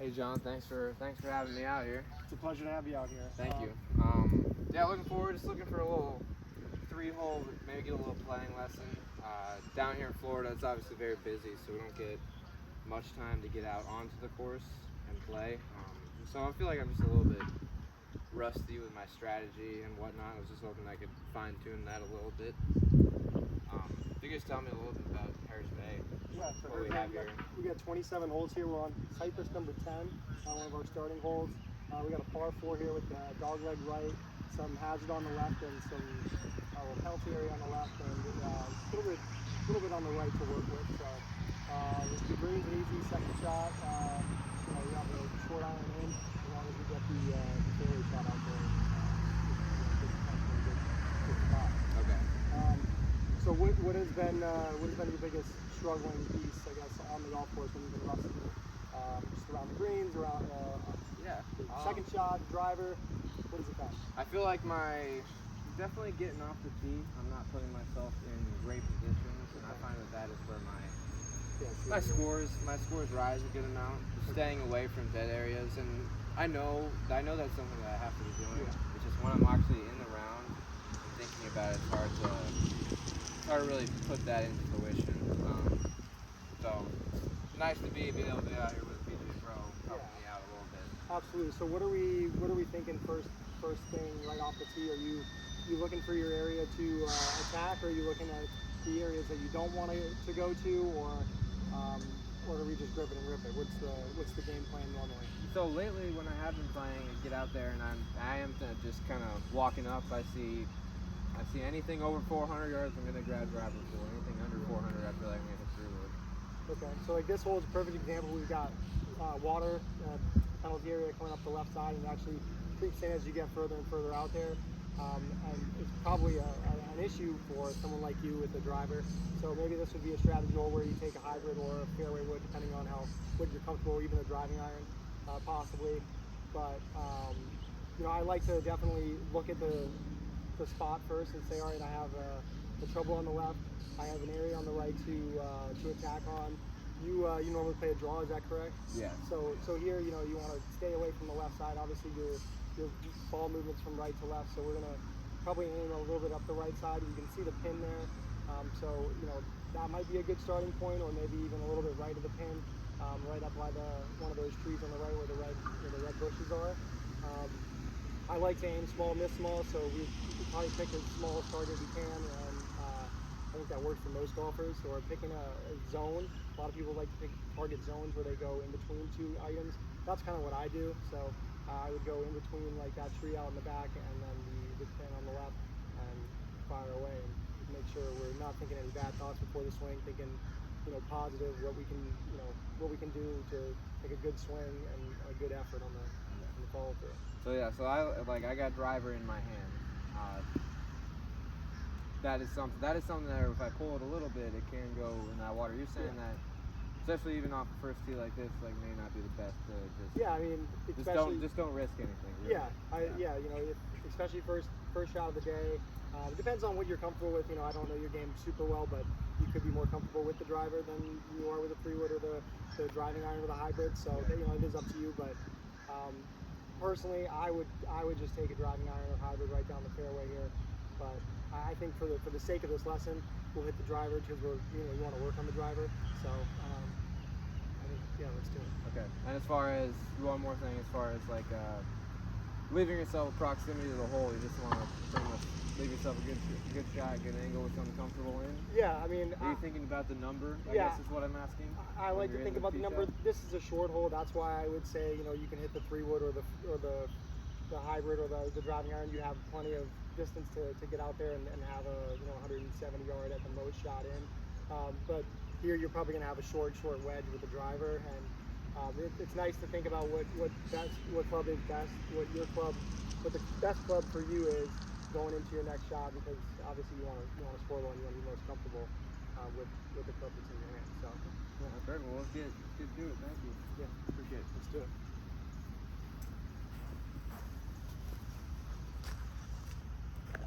Hey John, thanks for having me out here. It's a pleasure to have you out here. Thank you. Yeah, looking forward. Just looking for a little 3-hole, maybe get a little playing lesson. Down here in Florida, it's obviously very busy, so we don't get much time to get out onto the course and play. So I feel like I'm just a little bit rusty with my strategy and whatnot. I was just hoping I could fine tune that a little bit. If you guys tell me a little bit about Harris Bay. Yeah, so What we have here. we got 27 holes here. We're on Cypress number 10, one of our starting holes. We got a par 4 here with the dog leg right, some hazard on the left, and some healthy area on the left, and a little bit on the right to work with. So the green's an easy second shot. We have a short iron in as long as we get the fairway shot out there. Good spot. Okay. So what has been your biggest struggling piece, I guess, on the golf course when you've been rusty? Just around the greens, around second shot, driver. What has it been? I feel like definitely getting off the tee. I'm not putting myself in great positions, and I find that is where my scores rise a good amount. Staying away from dead areas, and I know that's something that I have to be doing. Yeah. It's just when I'm actually in the round and thinking about it, it's hard to really put that into fruition. So it's nice to be able to be out here with a PGA Pro helping me out a little bit. Absolutely. So what are we thinking first thing right off the tee? Are you looking for your area to attack, or are you looking at the areas that you don't want to go to, or are we just grip it and rip it? What's the game plan normally? So lately, when I have been playing, I get out there and I am just kind of walking up. I see anything over 400 yards, I'm gonna grab driver for. Anything under 400, I feel like I'm gonna hit through wood. Okay, so like this hole is a perfect example. We've got water penalty area coming up the left side, and it actually creeps in as you get further and further out there. And it's probably an issue for someone like you with the driver. So maybe this would be a strategy hole where you take a hybrid or a fairway wood, depending on how wood you're comfortable, or even a driving iron, possibly. But I like to definitely look at the spot first and say, all right, I have the trouble on the left. I have an area on the right to attack on. You normally play a draw, is that correct? Yeah. So here, you want to stay away from the left side. Obviously, your ball movements from right to left. So we're gonna probably aim a little bit up the right side. You can see the pin there. So that might be a good starting point, or maybe even a little bit right of the pin, right up by one of those trees on the right where the red bushes are. I like to aim small, miss small, so we probably pick the smallest target we can, and I think that works for most golfers. Or picking a zone. A lot of people like to pick target zones where they go in between two items. That's kind of what I do. So I would go in between like that tree out in the back and then the pin on the left, and fire away and make sure we're not thinking any bad thoughts before the swing, thinking positive, what we can do to make a good swing and a good effort on the follow through. So yeah, I got driver in my hand. That is something that if I pull it a little bit, it can go in that water. You're saying that, especially even off the first tee like this, may not be the best to just. Yeah, I mean, just don't risk anything. Really. Especially first shot of the day. It depends on what you're comfortable with. I don't know your game super well, but you could be more comfortable with the driver than you are with a 3-wood or the driving iron with a hybrid. So it is up to you. But personally, I would just take a driving iron or hybrid right down the fairway here. But I think for the sake of this lesson, we'll hit the driver because you want to work on the driver. So I think let's do it. Okay. And as far as one more thing, as far as leaving yourself proximity to the hole, you just want to pretty much leave yourself a good shot, good angle with something comfortable in. Yeah, I mean. Are you thinking about the number? I guess is what I'm asking. I like to think about the number. This is a short hole. That's why I would say you can hit the 3-wood or the hybrid or the driving iron. You have plenty of distance to get out there and have a 170 yard at the most shot in. But here you're probably going to have a short wedge with the driver, and it's nice to think about what club is best, what the best club for you is going into your next shot, because obviously you want to score one, you want to be most comfortable with the club that's in your hand. So yeah, perfect. Well, let's get to it. Thank you. Yeah, appreciate it. Let's do it.